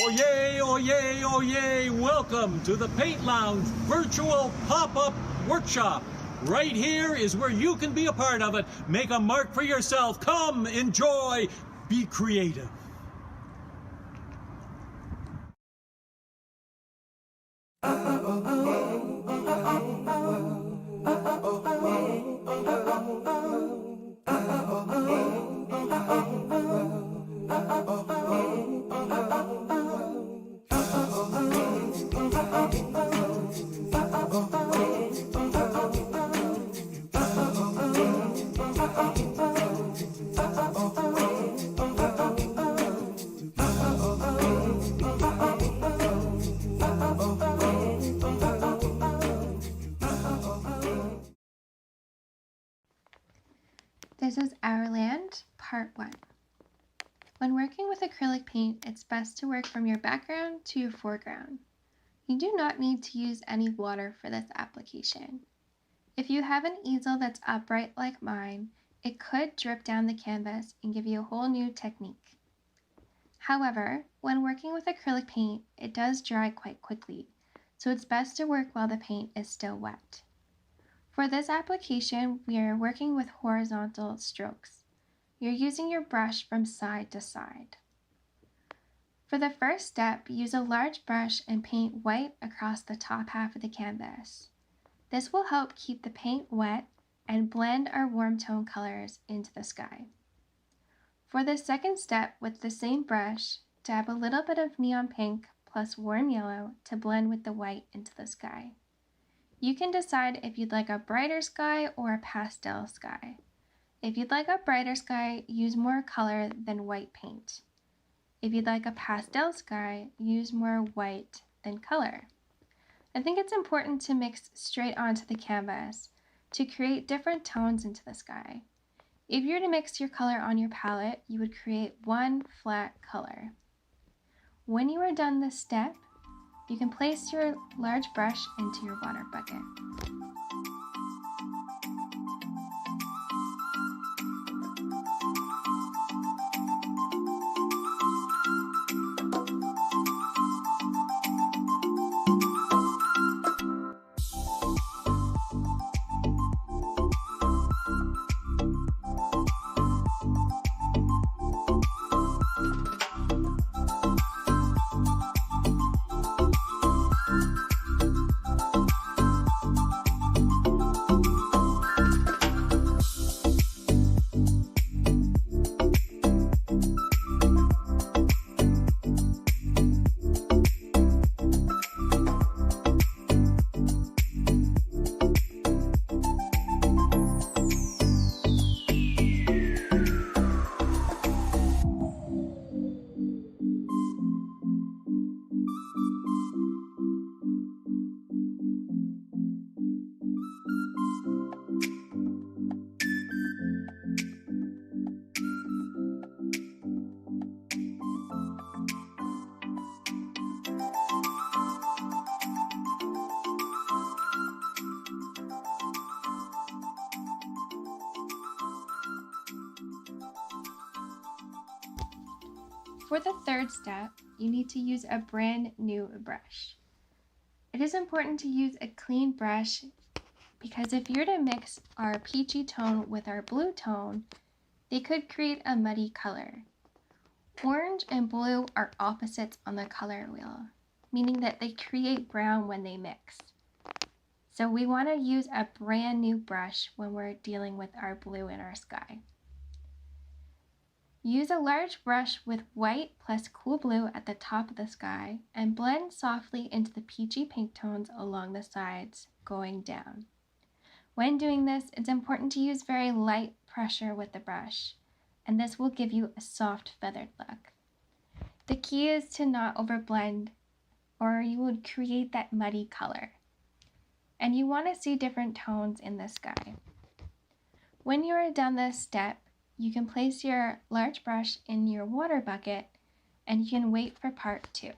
Oyez, oyez, oyez! Welcome to the Paintlounge virtual pop-up workshop. Right here is where you can be a part of it. Make a mark for yourself. Come, enjoy, be creative. This is Our Land, Part 1. When working with acrylic paint, it's best to work from your background to your foreground. You do not need to use any water for this application. If you have an easel that's upright like mine, it could drip down the canvas and give you a whole new technique. However, when working with acrylic paint, it does dry quite quickly, so it's best to work while the paint is still wet. For this application, we are working with horizontal strokes. You're using your brush from side to side. For the first step, use a large brush and paint white across the top half of the canvas. This will help keep the paint wet and blend our warm tone colors into the sky. For the second step, with the same brush, dab a little bit of neon pink plus warm yellow to blend with the white into the sky. You can decide if you'd like a brighter sky or a pastel sky. If you'd like a brighter sky, use more color than white paint. If you'd like a pastel sky, use more white than color. I think it's important to mix straight onto the canvas to create different tones into the sky. If you were to mix your color on your palette, you would create one flat color. When you are done this step, you can place your large brush into your water bucket. For the third step, you need to use a brand new brush. It is important to use a clean brush because if you're to mix our peachy tone with our blue tone, they could create a muddy color. Orange and blue are opposites on the color wheel, meaning that they create brown when they mix. So we want to use a brand new brush when we're dealing with our blue in our sky. Use a large brush with white plus cool blue at the top of the sky and blend softly into the peachy pink tones along the sides, going down. When doing this, it's important to use very light pressure with the brush, and this will give you a soft feathered look. The key is to not overblend or you would create that muddy color. And you want to see different tones in the sky. When you are done this step, you can place your large brush in your water bucket and you can wait for part 2.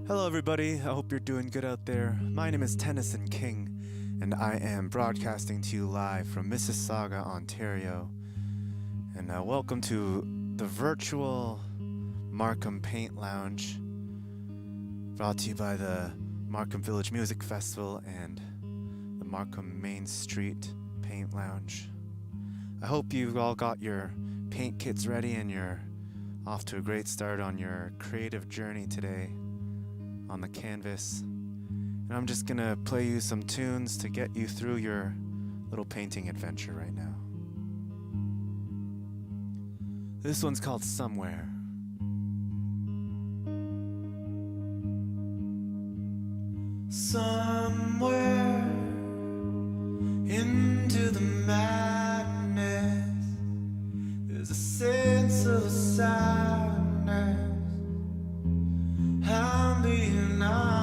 Hello everybody, I hope you're doing good out there. My name is Tennyson King, and I am broadcasting to you live from Mississauga, Ontario. And welcome to the virtual Markham Paint Lounge, brought to you by the Markham Village Music Festival and the Markham Main Street Paint Lounge. I hope you've all got your paint kits ready and you're off to a great start on your creative journey today on the canvas. And I'm just gonna play you some tunes to get you through your little painting adventure right now. This one's called Somewhere. Somewhere into the madness, there's a sense of sadness. I'm being honest.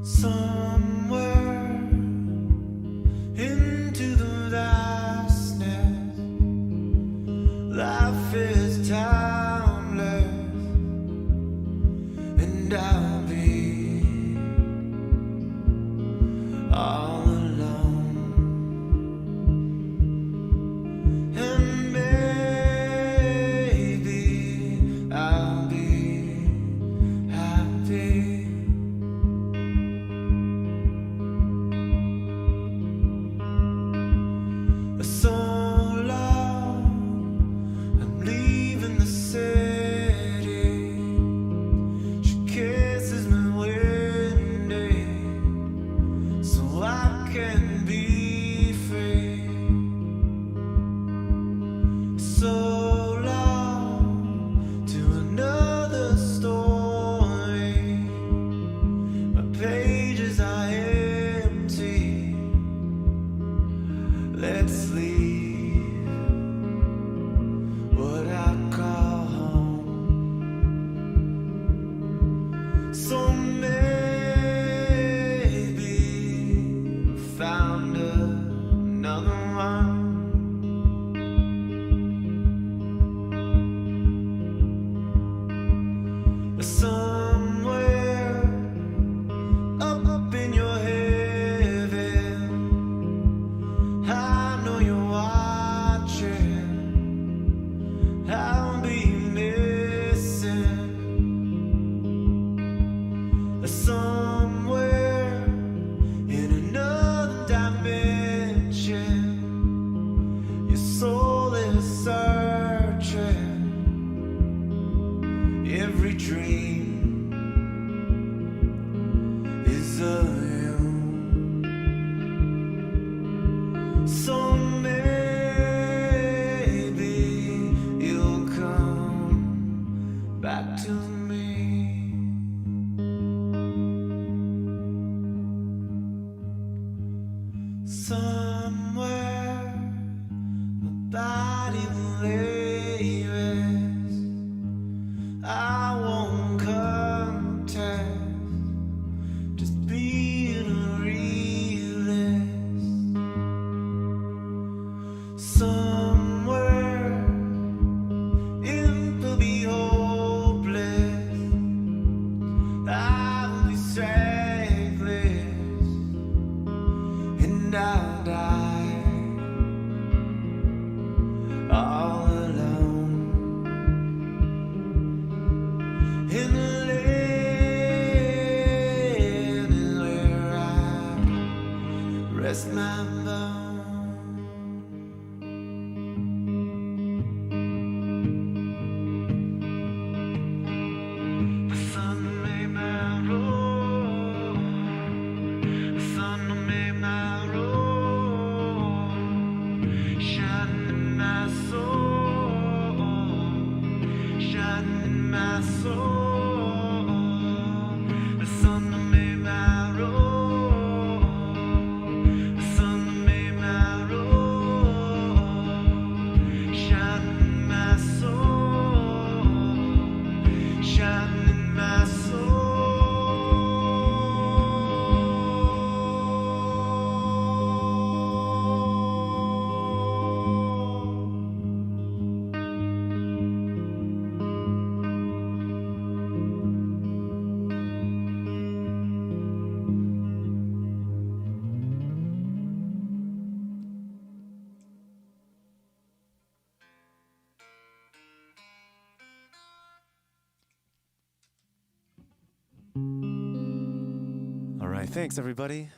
Somewhere into the vastness, life is timeless, and I'll be all alone. And maybe I'll be happy. So long, I'm leaving the city. She kisses me windy, so I can be free. So long to another story. My pages are empty. Let's leave what I call home. So maybe found another one. Somewhere up in your heaven, I know you're watching. I'll be missing. Somewhere in another dimension, your soul is searching. Every dream is a you. So maybe you'll come back to me. Somewhere my body will lay rest. I won't contest, just being a realist. Somewhere it will be hopeless. I will be strengthless, and I'll die all alone. In the land is where I rest my bones. The sun made my road. The sun made my road. Shining in my soul. Shining in my soul. The sun made my road. The sun made my road. Shining in my soul. Shining in my soul. right, thanks everybody.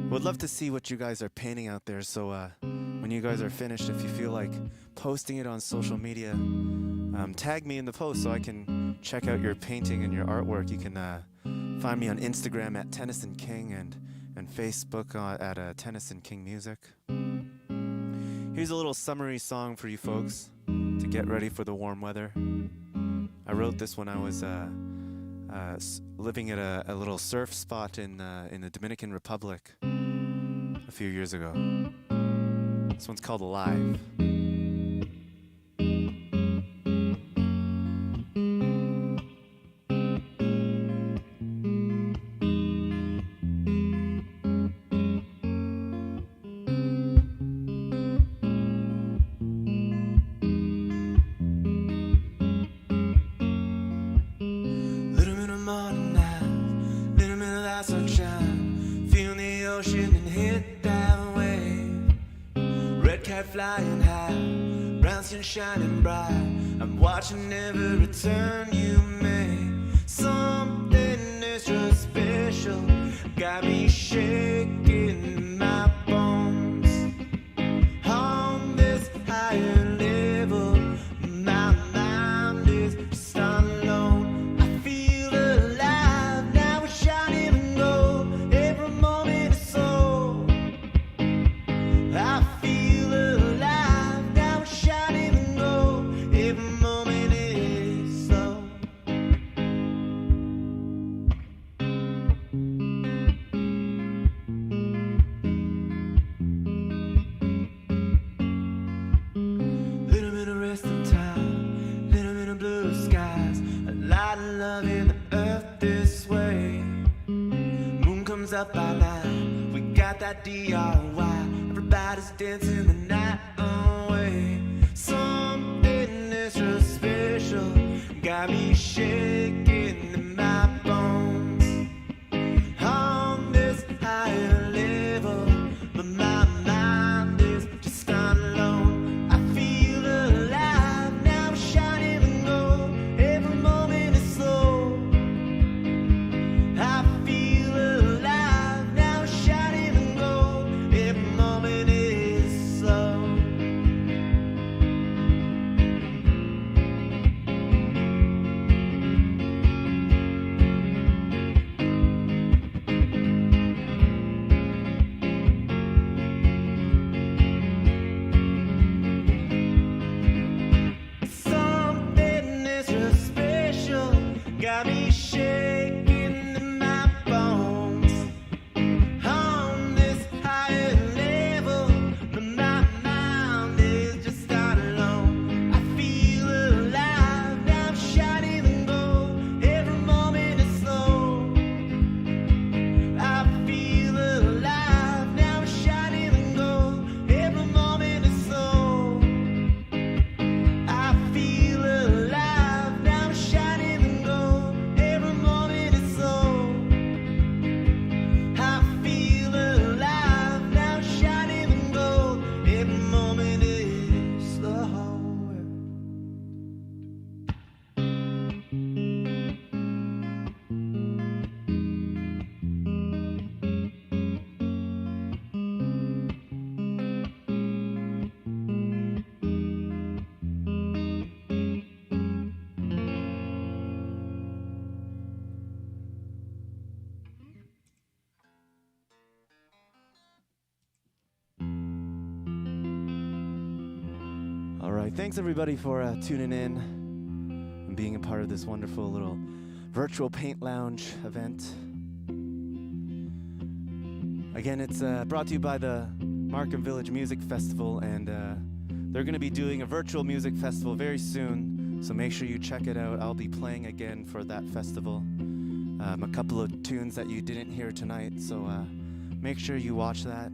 Would love to see what you guys are painting out there, so when you guys are finished, if you feel like posting it on social media, tag me in the post so I can check out your painting and your artwork. You can find me on Instagram at Tennyson King and Facebook at Tennyson King Music. Here's a little summery song for you folks to get ready for the warm weather. I wrote this when I was living at a little surf spot in the Dominican Republic a few years ago. This one's called Alive. Flying high, brown skin shining bright. I'm watching every turn you make. Something extra special got me shaking my bones. On this higher level, my mind is just alone. I feel alive now, we're shining and gold. Every moment is so. I feel alive now, we're shining and gold. Every moment is so. Little bit of resting time, little bit of blue skies, a lot of love in the earth this way. Moon comes up by night, we got that DIY. Everybody's dancing the night away. Something extra special got me shaking in my bones. On this higher level, but my mind is just alone. I feel alive now, we're shining and gold. Every moment is slow. I feel alive now, we're shining and gold. Every moment is slow. Something extra special got me shaking in my bones. On this higher level, but my mind is just not alone. I feel alive now, I'm shining and gold. Every moment is slow. I feel alive now, I'm shining and gold. Every moment is slow. I feel alive now, I'm shining and gold. Every moment is slow. I feel alive now, I'm shining and gold. Every moment is slow. All right, thanks everybody for tuning in and being a part of this wonderful little virtual paint lounge event. Again, it's brought to you by the Markham Village Music Festival, and they're going to be doing a virtual music festival very soon, so make sure you check it out. I'll be playing again for that festival. A couple of tunes that you didn't hear tonight, so make sure you watch that.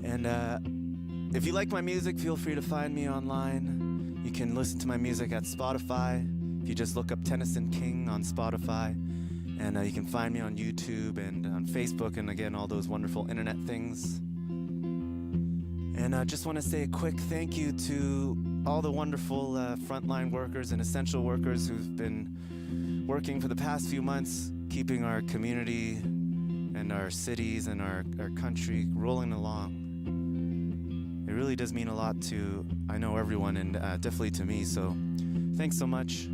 And if you like my music, feel free to find me online. You can listen to my music at Spotify. If you just look up Tennyson King on Spotify. And you can find me on YouTube and on Facebook and again, all those wonderful internet things. And And I just want to say a quick thank you to all the wonderful frontline workers and essential workers who've been working for the past few months, keeping our community and our cities and our country rolling along. It really does mean a lot to, I know, everyone, and definitely to me. So thanks so much.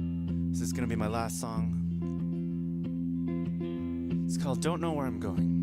This is going to be my last song. It's called Don't Know Where I'm Going.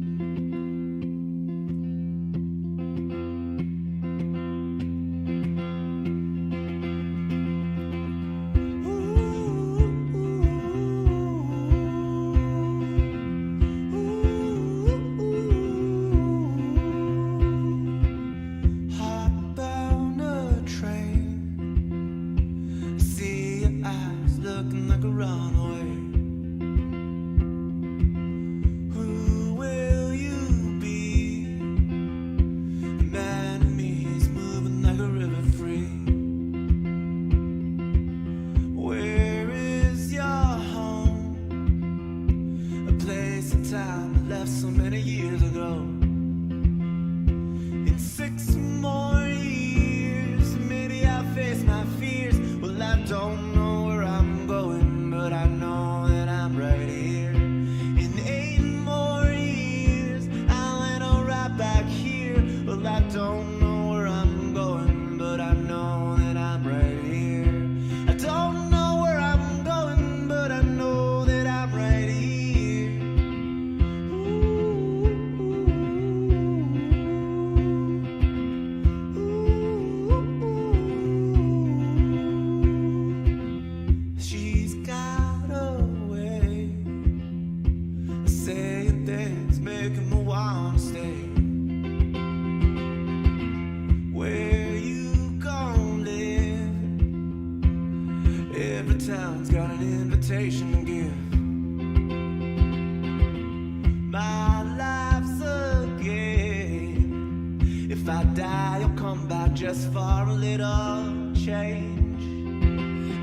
Just for a little change.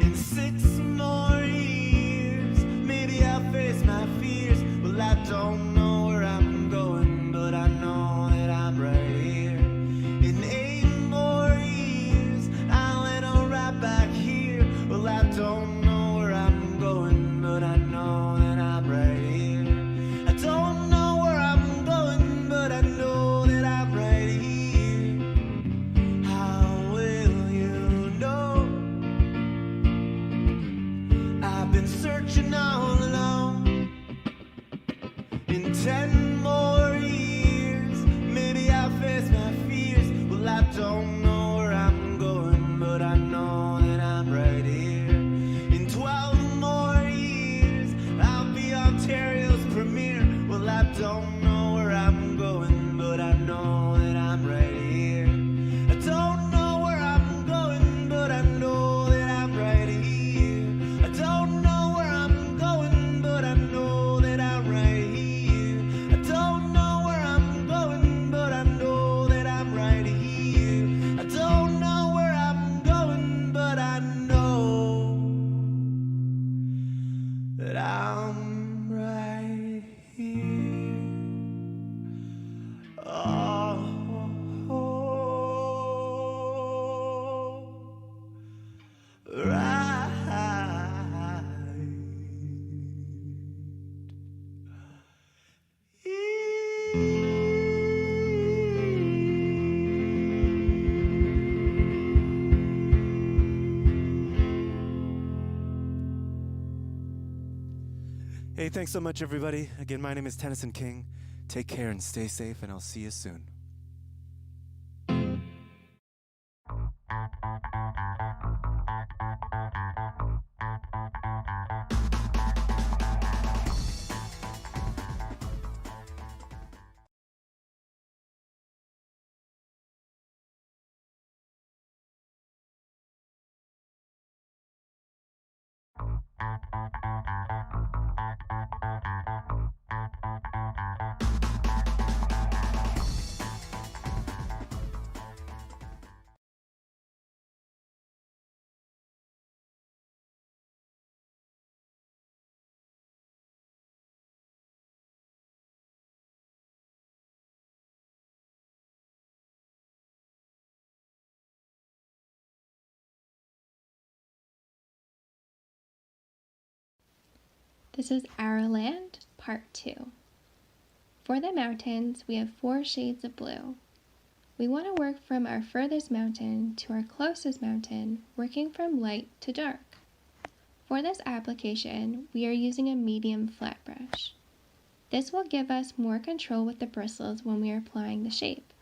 In 6 more years, maybe I'll face my fears. Well, I don't know where I'm going, but I know that I'm right here. In 8 more years, I'll end up right back here. Well, I don't know where I'm going, but I know that I'm right here. I don't know where I'm going, but I know that I'm right here. Searching all alone. In 10 more years, maybe I'll face my fears. Well, I don't know where I'm going, but I know that I'm right here. In 12 more years, I'll be Ontario's premier. Well, I don't know where I'm going, but I know that I'm right here. I don't know where I'm going, but I know that I'm right here. I don't know Hey, thanks so much, everybody. Again, my name is Tennyson King. Take care and stay safe, and I'll see you soon. This is Our Land, Part 2. For the mountains, we have 4 shades of blue. We want to work from our furthest mountain to our closest mountain, working from light to dark. For this application, we are using a medium flat brush. This will give us more control with the bristles when we are applying the shape.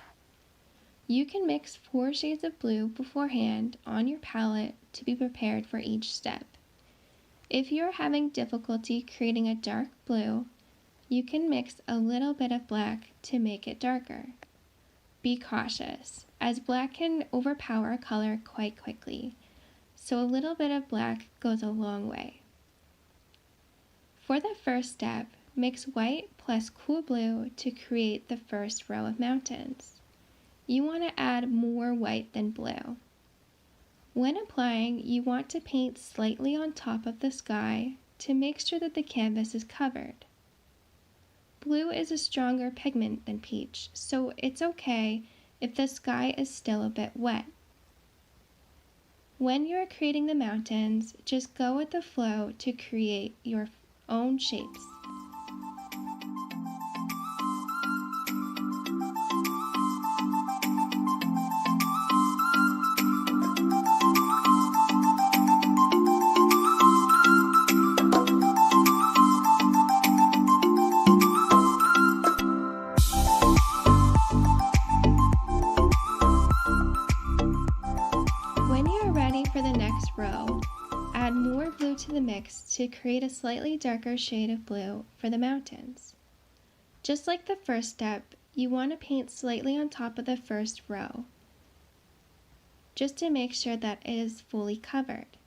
You can mix 4 shades of blue beforehand on your palette to be prepared for each step. If you are having difficulty creating a dark blue, you can mix a little bit of black to make it darker. Be cautious, as black can overpower a color quite quickly, so a little bit of black goes a long way. For the first step, mix white plus cool blue to create the first row of mountains. You want to add more white than blue. When applying, you want to paint slightly on top of the sky to make sure that the canvas is covered. Blue is a stronger pigment than peach, so it's okay if the sky is still a bit wet. When you are creating the mountains, just go with the flow to create your own shapes. Add more blue to the mix to create a slightly darker shade of blue for the mountains. Just like the first step, you want to paint slightly on top of the first row, just to make sure that it is fully covered.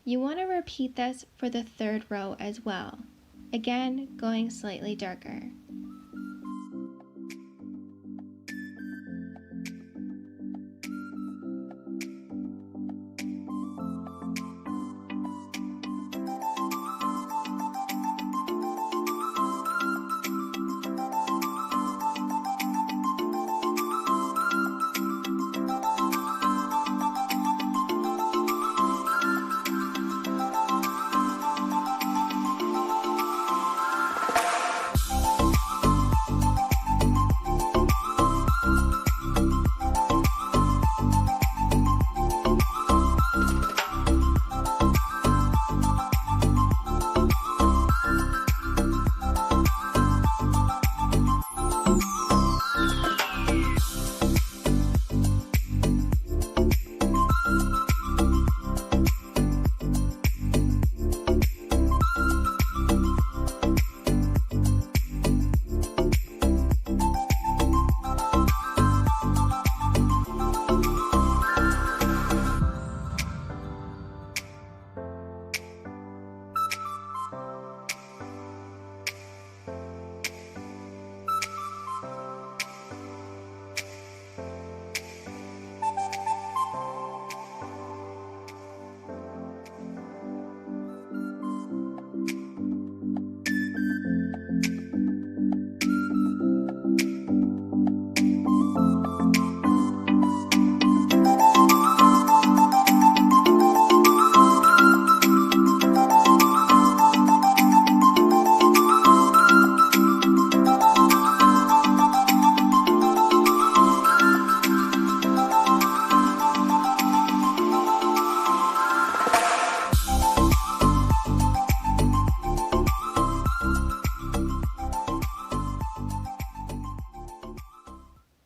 You want to repeat this for the third row as well, again going slightly darker.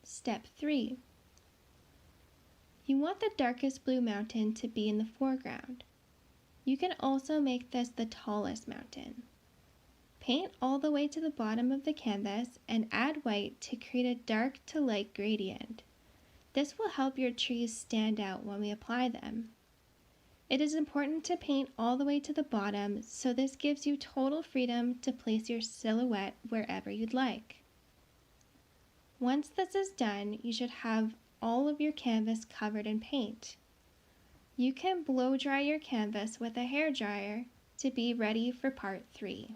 Step 3. You want the darkest blue mountain to be in the foreground. You can also make this the tallest mountain. Paint all the way to the bottom of the canvas and add white to create a dark to light gradient. This will help your trees stand out when we apply them. It is important to paint all the way to the bottom, so this gives you total freedom to place your silhouette wherever you'd like. Once this is done, you should have all of your canvas covered in paint. You can blow dry your canvas with a hairdryer to be ready for part 3.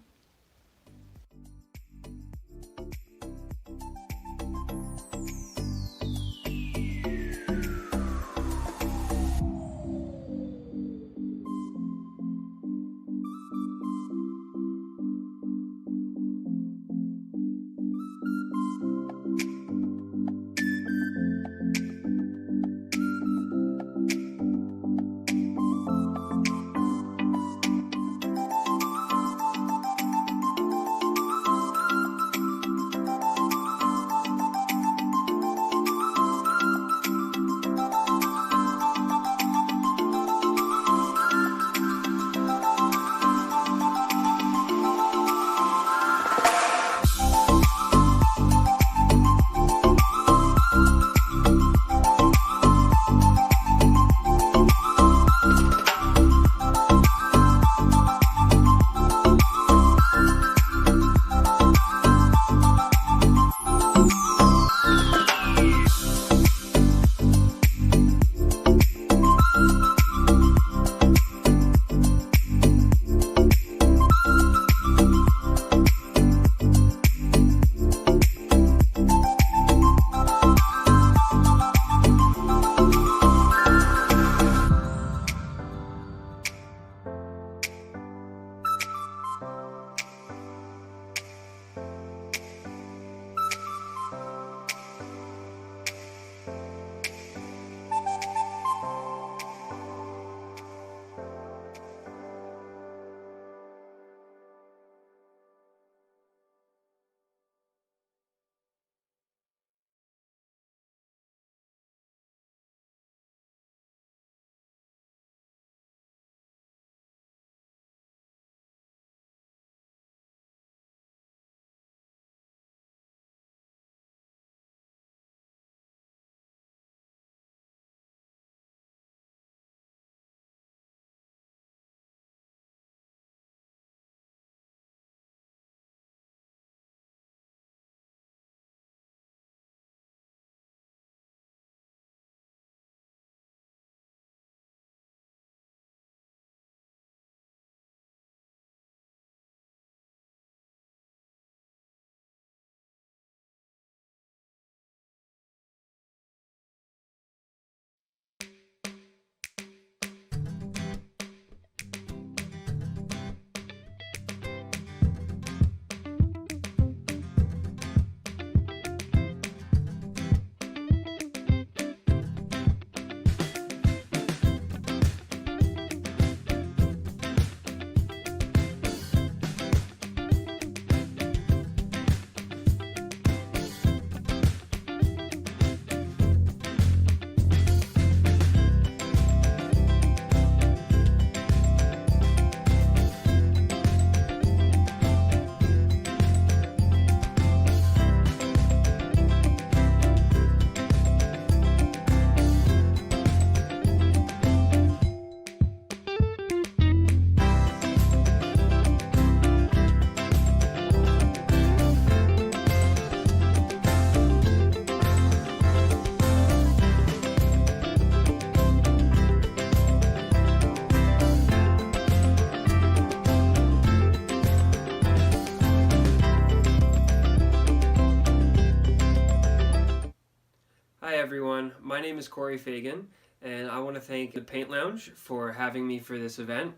everyone. My name is Cory Feigan, and I want to thank the Paint Lounge for having me for this event.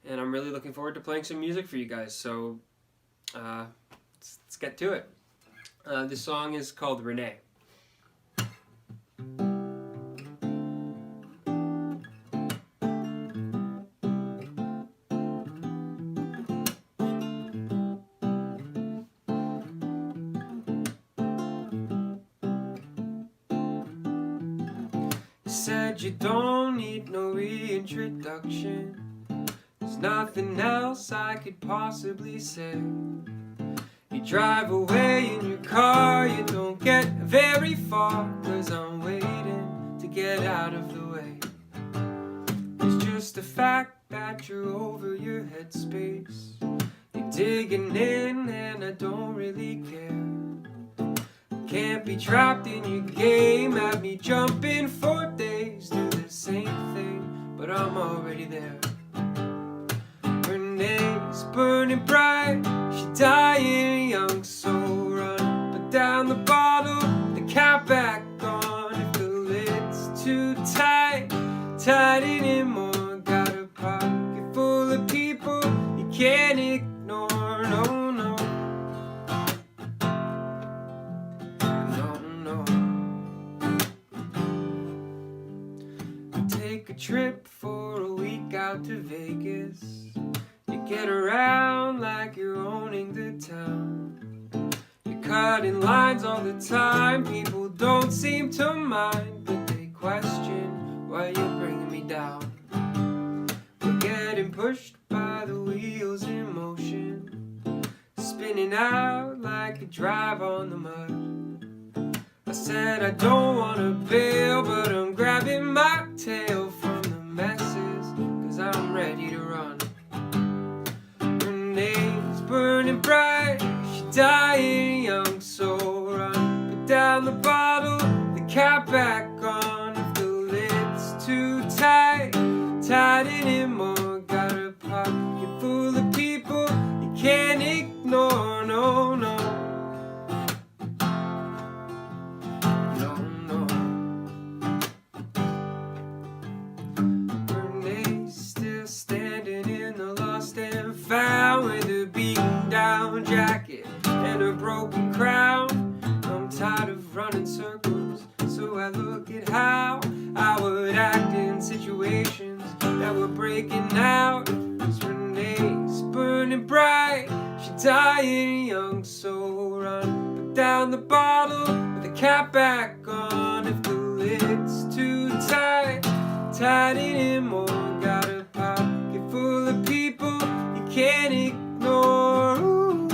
And I'm really looking forward to playing some music for you guys. So let's get to it. This song is called Renee. You said you don't need no reintroduction. There's nothing else I could possibly say. You drive away in your car, you don't get very far, 'cause I'm waiting to get out of the way. It's just the fact that you're over your headspace. You're digging in and I don't really care. Can't be trapped in your game, have me jumping for days. Do the same thing, but I'm already there. Renee's burning bright, she dying young, so run. Put down the bottle, the cap back on. If the lid's too tight, tighten it more. Got a pocket full of people you can't ignore, no, no. Take a trip for a week out to Vegas. You get around like you're owning the town. You're cutting lines all the time. People don't seem to mind, but they question why you're bringing me down. We're getting pushed by the wheels in motion, spinning out like a drive on the mud. I said I don't wanna bail, but I'm grabbing my tail from the messes, 'cause I'm ready to run. Renee's burning bright, she dying young, so run. Put down the bottle, the cap back on. If the lid's too tight, tighten it more. Got a pocket full of people you can't ignore, no, no. Found with a beaten down jacket and a broken crown. I'm tired of running circles, so I look at how I would act in situations that were breaking out. 'Cause Renee's burning bright, she dying young, so run. Put down the bottle with the cap back on. If the lid's too tight, tighten it more. Got a pocket full of people can't ignore. Ooh.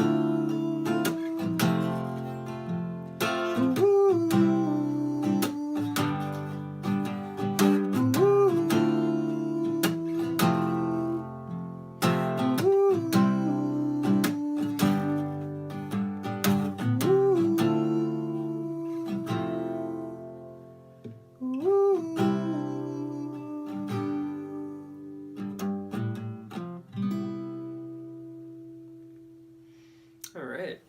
Ooh. Alright,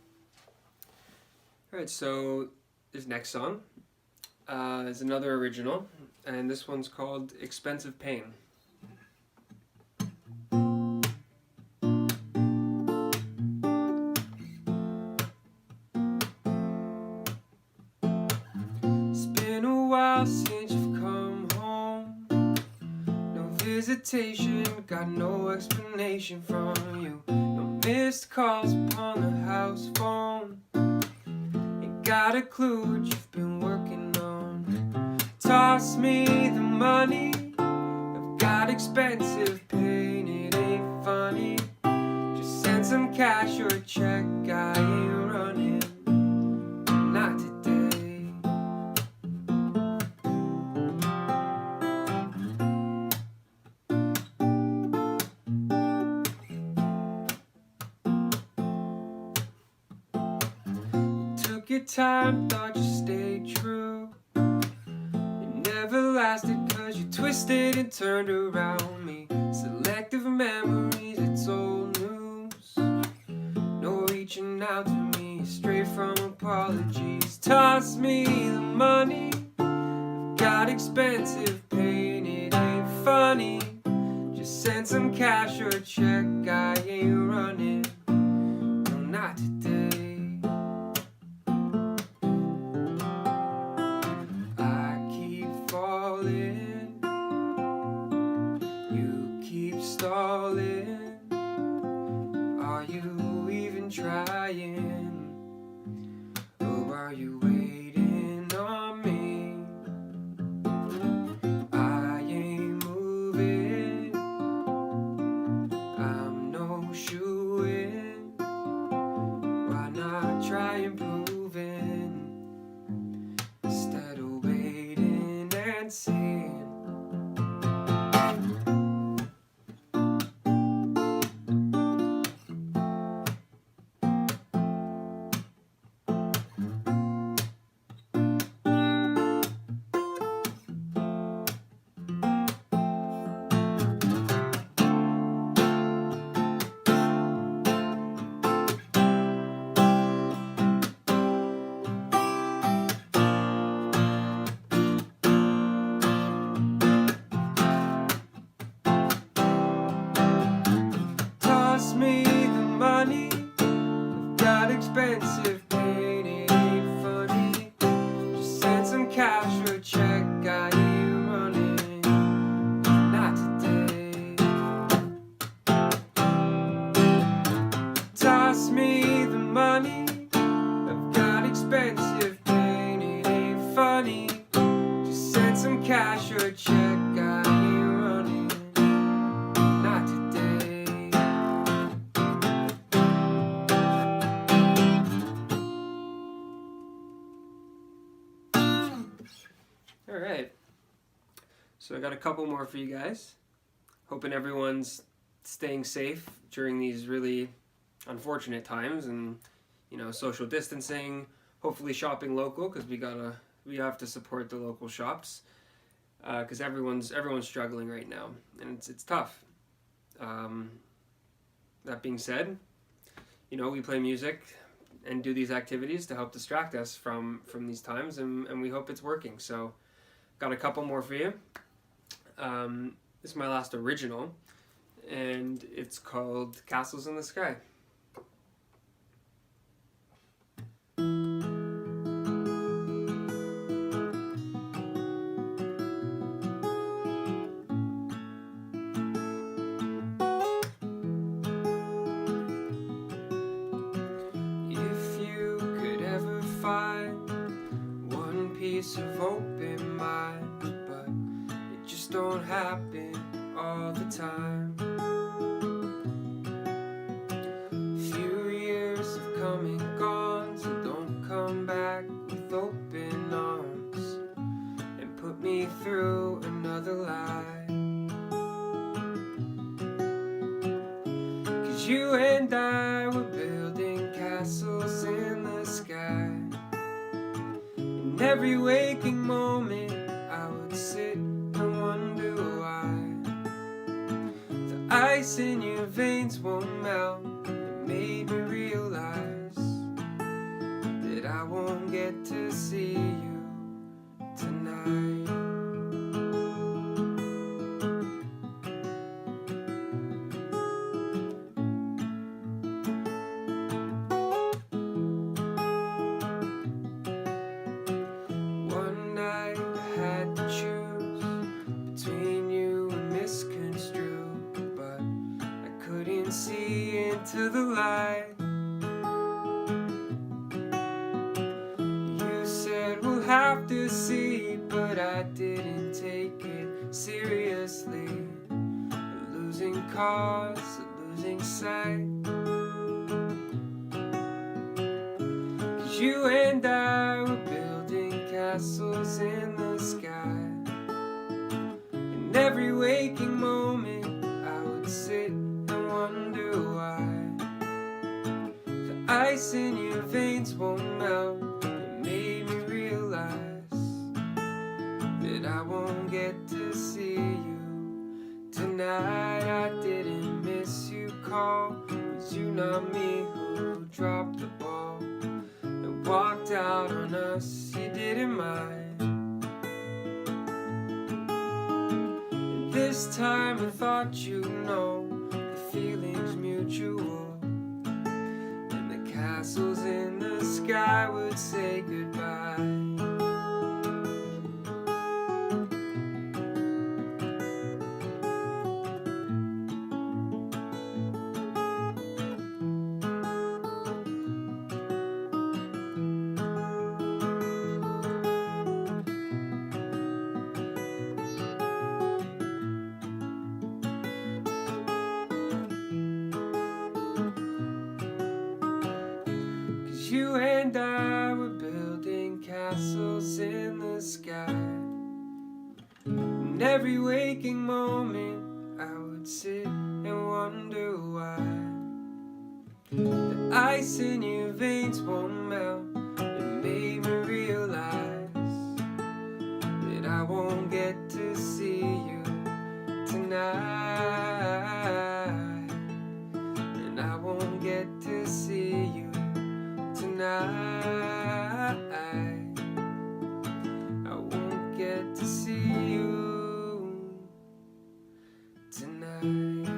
so this next song is another original, and this one's called Expensive Pain. It's been a while since you've come home. No visitation, got no explanation from you. No missed calls upon the house phone. Got a clue what you've been working on. Toss me the money, I've got expensive pain, it ain't funny. Just send some cash or a check, I ain't running, not today. Your time, thought you stayed true. It never lasted 'cause you twisted and turned around me. Selective memories, it's old news. No reaching out to me, straight from apologies. Toss me the money, got expensive pain, it ain't funny. Just send some cash or a check, I ain't running. No, not today. I keep falling, you keep stalling. Are you even trying? Or are you waiting on me? I ain't moving, I'm no shoo-in. Why not try improving instead of waiting and seeing? Toss me the money, I've got expensive pain, it ain't funny. Just send some cash or a check, I ain't running. Not today. Toss me the money, I've got expensive pain, it ain't funny. Just send some cash or a check, I ain't running. Not today. All right, so I got a couple more for you guys. Hoping everyone's staying safe during these really unfortunate times, and social distancing. Hopefully shopping local, because we have to support the local shops, because everyone's struggling right now, and it's tough. That being said, we play music and do these activities to help distract us from these times, and we hope it's working. So got a couple more for you. This is my last original, and it's called Castles in the Sky. If you could ever find one piece of hope in mind, but it just don't happen all the time. Few years have come and gone, so don't come back with open arms and put me through another lie. 'Cause you and I were building castles in the sky. In every waking moment I would sit and wonder why the ice in your veins won't melt. It made me realize that I won't get to see you tonight. One night I had to choose between you and misconstrued, but I couldn't see into the light. You said we'll have to see, but I didn't take it seriously. A losing cause, a losing sight. 'Cause you and I were building castles in the sky. In every waking moment I would sit and wonder why the ice in your veins won't melt. It made me realize that I won't get to see you tonight. I didn't miss you call. Was you not me who dropped the ball and walked out on us? You didn't mind. this time I thought you'd know the feeling's mutual, and the castles in the sky would say goodbye. 'Cause you and I were building castles in the sky, and every waking moment I would sit and wonder why the ice in your veins won't melt. It made me realize that I won't get to see you tonight, and I won't get to see you tonight. I won't get to see you tonight.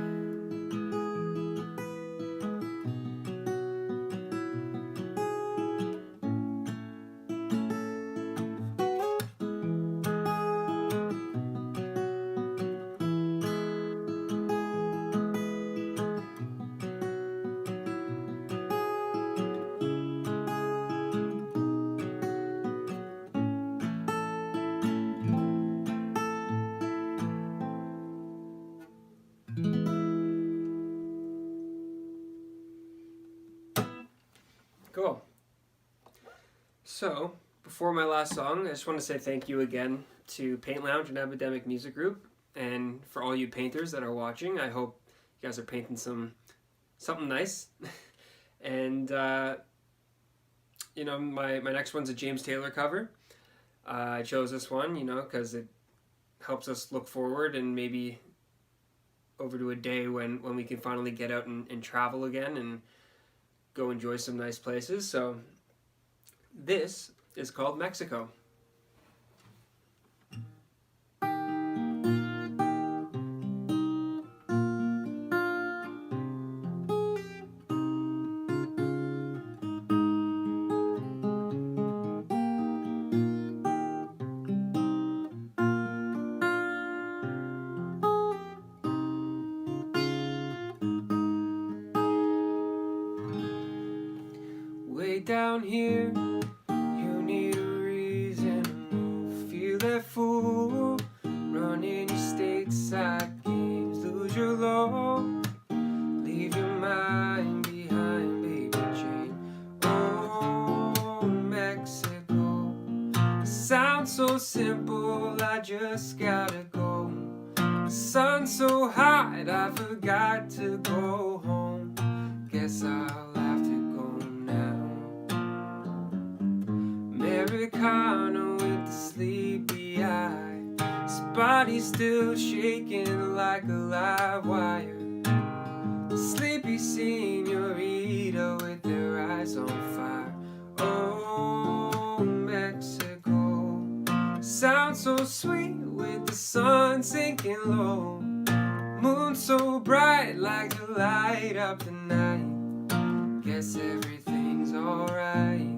Cool. So, before my last song, I just want to say thank you again to Paintlounge and Epidemic Music Group, and for all you painters that are watching. I hope you guys are painting something nice. And you know, my next one's a James Taylor cover. I chose this one, you know, because it helps us look forward and maybe over to a day when we can finally get out and travel again and go enjoy some nice places. So this is called Mexico. Way down here, you need a reason to move. Feel that fool, run in your stateside games, lose your low, leave your mind behind, baby Jane. Oh, Mexico, it sounds so simple, I just gotta go. The sun's so hot, I forgot to go home. Guess I'll have to go now. Americana with the sleepy eye, his body's still shaking like a live wire. The sleepy senorita with their eyes on fire. Oh, Mexico, sounds so sweet with the sun sinking low. Moon so bright like to light up the night. Guess everything's alright.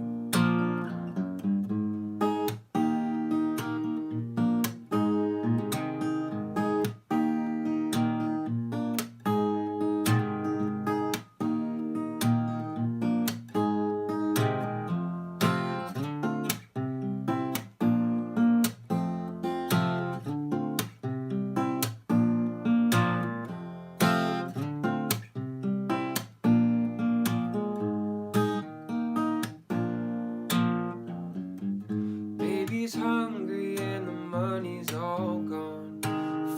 Baby's hungry and the money's all gone.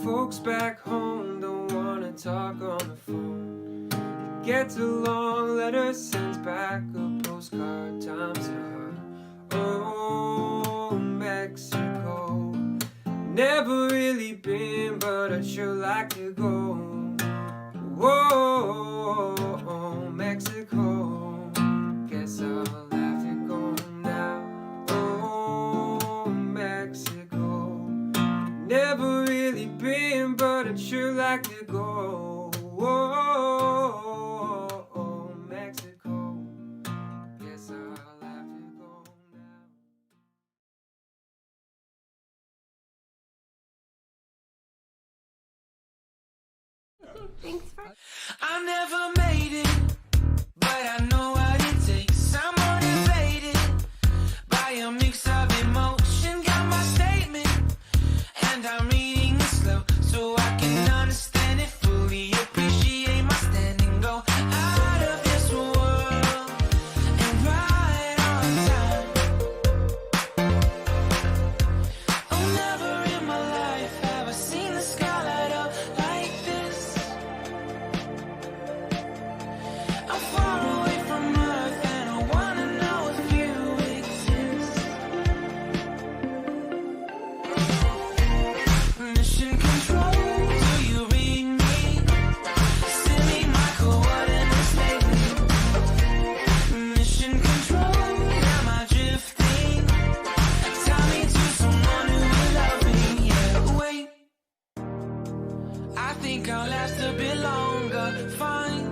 Folks back home don't wanna talk on the phone. Gets along, letter sends back a postcard, times are hard. Oh, Mexico, never really been, but I'd sure like to go. Whoa, Mexico, guess I'll have to go now. Oh, Mexico, never really been, but I'd like to go. Mexico. Guess I'll have to go now. Thanks for I never made it, but I know what it takes. I'm motivated by a mix of emotion. Got my statement, and I'm reading it slow so I can understand it fully. Appreciate my standing, go out of this world and right on time. Oh, never in my life have I seen the sky light up like this. I'm far away from Earth and I wanna know if you exist. Mission control, do you read me? Send me my coordinates lately. Mission control, am I drifting? Tell me to someone who will love me. Yeah, wait, I think I'll last a bit longer. Find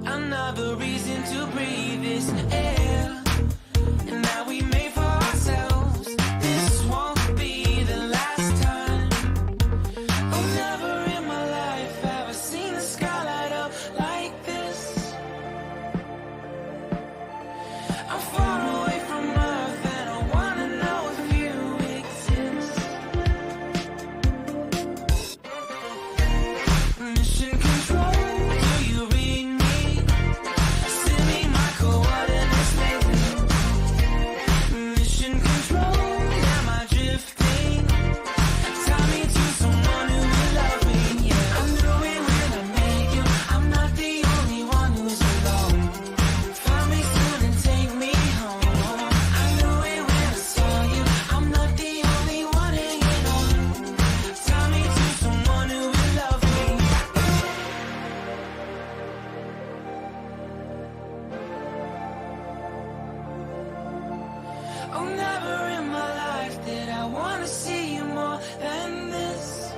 another reason to breathe this air, and that we made for ourselves. This won't be the last time. Oh, never in my life have I seen the sky light up like this. I'm far away from Earth and I wanna know if you exist. Mission control, do you read me? Send me my coordinates lately. Mission control, am I drifting? Tell me to someone who will love me. Yeah, I knew it when I met you. I'm not the only one who's alone. Find me soon and take me home. I knew it when I saw you. I'm not the only one hanging on. Tell me to someone who will love me. Oh, never in my life did I want to see you more than this.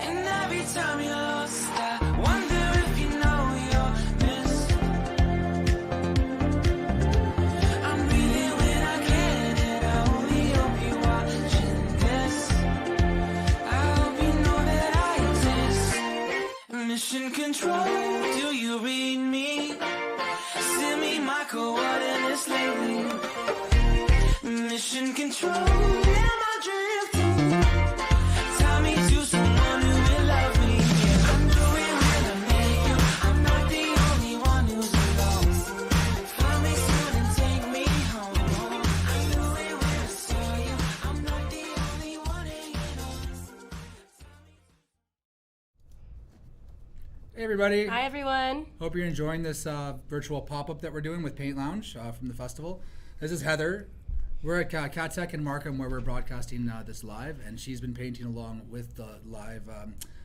And every time you're lost, I wonder if you know you're missed. I'm breathing when I can, and I only hope you're watching this. I hope you know that I exist. Mission control, do you read me? Send me my coordinates lately. Mission control, am I drifting? Tell me to someone who will love me. Yeah, I knew it when I met you. I'm not the only one who's alone. Find me soon and take me home. I knew it when I saw you. I'm not the only one hanging on. Hey everybody! Hi everyone. Hope you're enjoying this virtual pop-up that we're doing with Paint Lounge from the festival. This is Heather. We're at Cat Tech in Markham where we're broadcasting this live, and she's been painting along with the live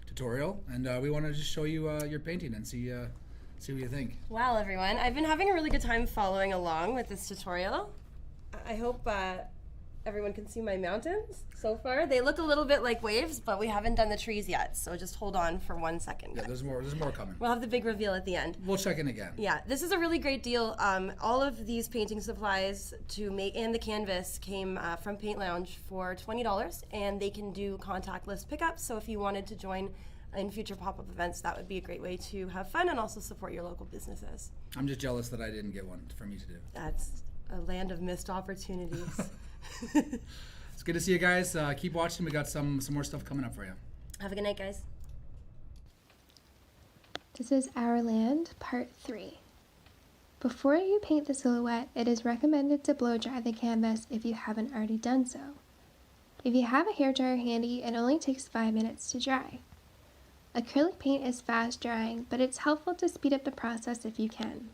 tutorial. And we want to just show you your painting and see what you think. Wow everyone. I've been having a really good time following along with this tutorial. I hope everyone can see my mountains so far. They look a little bit like waves, but we haven't done the trees yet, so just hold on for 1 second. Yeah, there's more coming. We'll have the big reveal at the end. We'll check in again. Yeah, this is a really great deal. All of these painting supplies to make and the canvas came from Paint Lounge for $20, and they can do contactless pickups. So if you wanted to join in future pop-up events, that would be a great way to have fun and also support your local businesses. I'm just jealous that I didn't get one for me to do. That's a land of missed opportunities. It's good to see you guys. Keep watching. We got some more stuff coming up for you. Have a good night, guys. This is Our Land, Part 3. Before you paint the silhouette, it is recommended to blow dry the canvas if you haven't already done so. If you have a hairdryer handy, it only takes 5 minutes to dry. Acrylic paint is fast drying, but it's helpful to speed up the process if you can.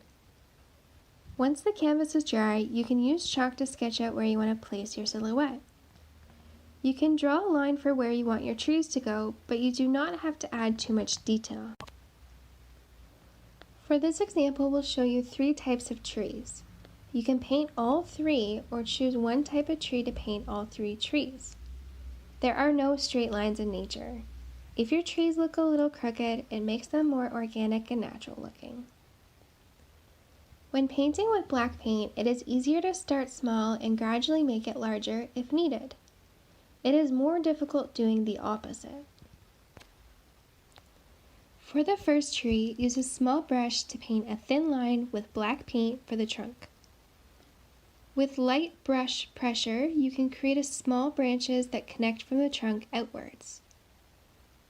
Once the canvas is dry, you can use chalk to sketch out where you want to place your silhouette. You can draw a line for where you want your trees to go, but you do not have to add too much detail. For this example, we'll show you 3 types of trees. You can paint all 3 or choose one type of tree to paint all 3 trees. There are no straight lines in nature. If your trees look a little crooked, it makes them more organic and natural looking. When painting with black paint, it is easier to start small and gradually make it larger if needed. It is more difficult doing the opposite. For the first tree, use a small brush to paint a thin line with black paint for the trunk. With light brush pressure, you can create small branches that connect from the trunk outwards.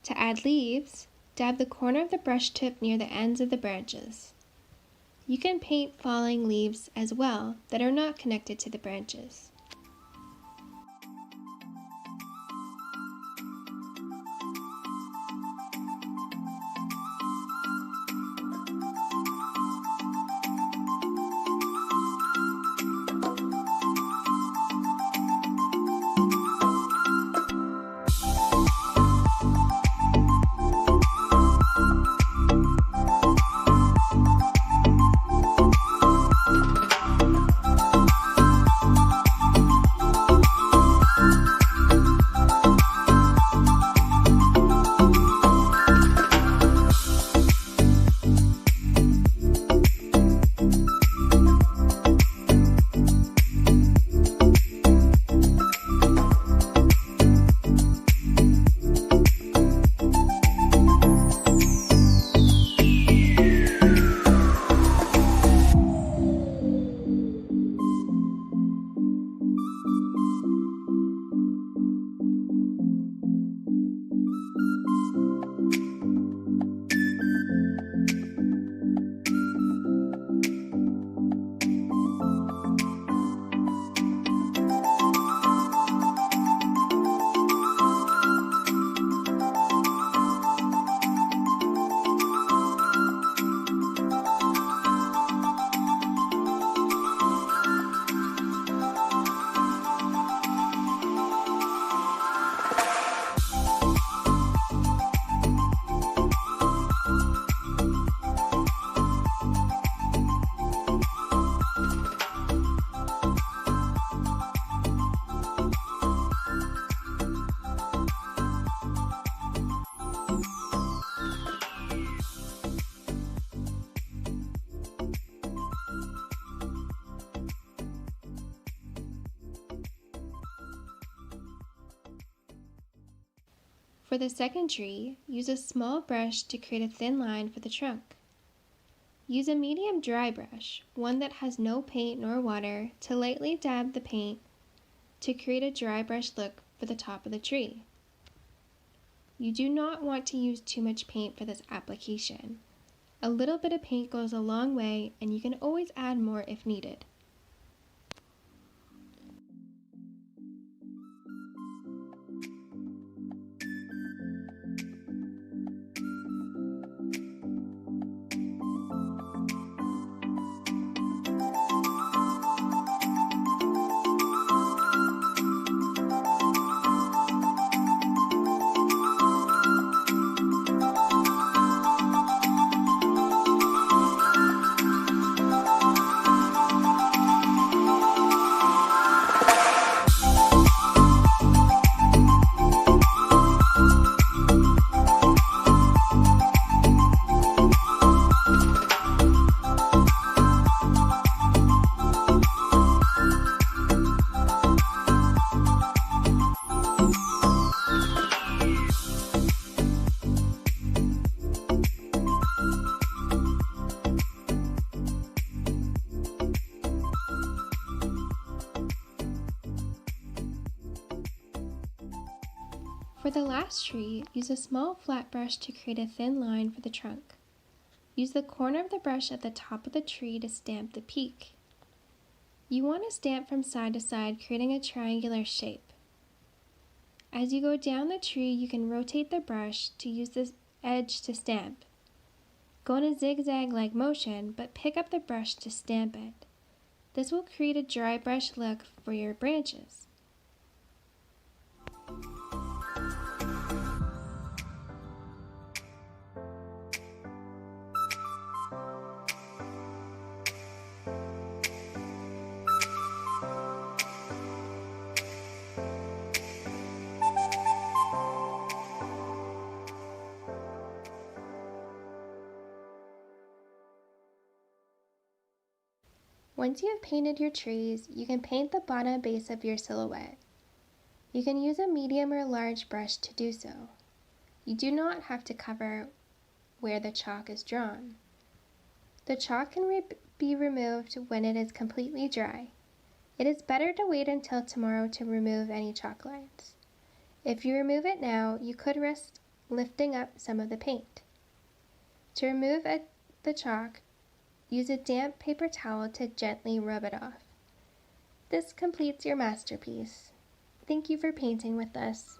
To add leaves, dab the corner of the brush tip near the ends of the branches. You can paint falling leaves as well that are not connected to the branches. For the second tree, use a small brush to create a thin line for the trunk. Use a medium dry brush, one that has no paint nor water, to lightly dab the paint to create a dry brush look for the top of the tree. You do not want to use too much paint for this application. A little bit of paint goes a long way, and you can always add more if needed. For the last tree, use a small flat brush to create a thin line for the trunk. Use the corner of the brush at the top of the tree to stamp the peak. You want to stamp from side to side, creating a triangular shape. As you go down the tree, you can rotate the brush to use the edge to stamp. Go in a zigzag-like motion, but pick up the brush to stamp it. This will create a dry brush look for your branches. Once you have painted your trees, you can paint the bottom base of your silhouette. You can use a medium or large brush to do so. You do not have to cover where the chalk is drawn. The chalk can be removed when it is completely dry. It is better to wait until tomorrow to remove any chalk lines. If you remove it now, you could risk lifting up some of the paint. To remove the chalk, use a damp paper towel to gently rub it off. This completes your masterpiece. Thank you for painting with us.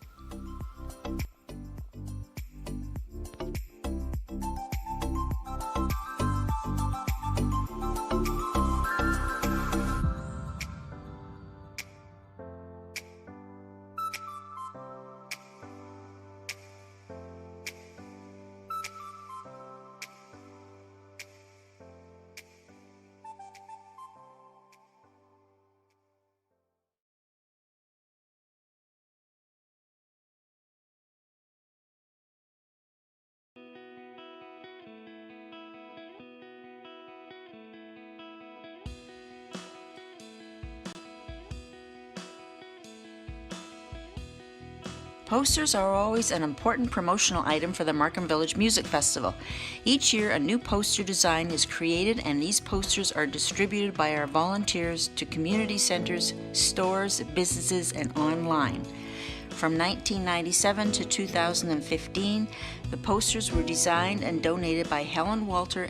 Posters are always an important promotional item for the Markham Village Music Festival. Each year, a new poster design is created, and these posters are distributed by our volunteers to community centers, stores, businesses, and online. From 1997 to 2015, the posters were designed and donated by Helen Walter.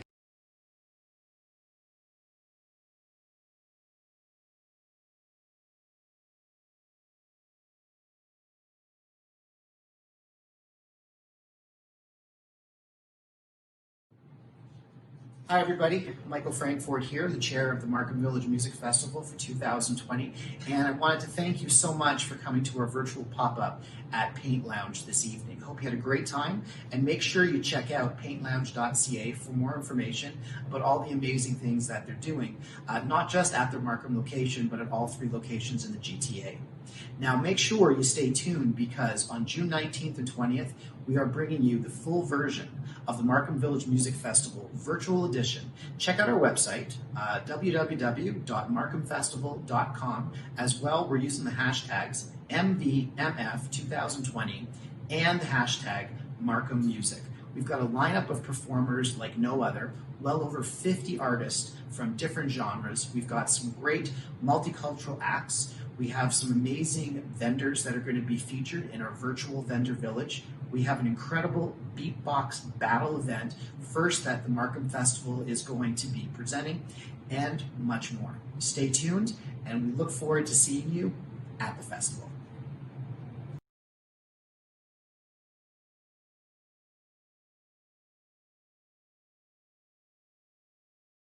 Hi everybody, Michael Frankfort here, the chair of the Markham Village Music Festival for 2020, and I wanted to thank you so much for coming to our virtual pop-up at Paintlounge this evening. Hope you had a great time, and make sure you check out paintlounge.ca for more information about all the amazing things that they're doing, not just at their Markham location, but at all 3 locations in the GTA. Now make sure you stay tuned, because on June 19th and 20th, we are bringing you the full version of the Markham Village Music Festival Virtual Edition. Check out our website, www.markhamfestival.com. As well, we're using the hashtags MVMF 2020 and the hashtag Markham Music. We've got a lineup of performers like no other, well over 50 artists from different genres. We've got some great multicultural acts. We have some amazing vendors that are going to be featured in our virtual vendor village. We have an incredible beatbox battle event, first that the Markham Festival is going to be presenting, and much more. Stay tuned, and we look forward to seeing you at the festival.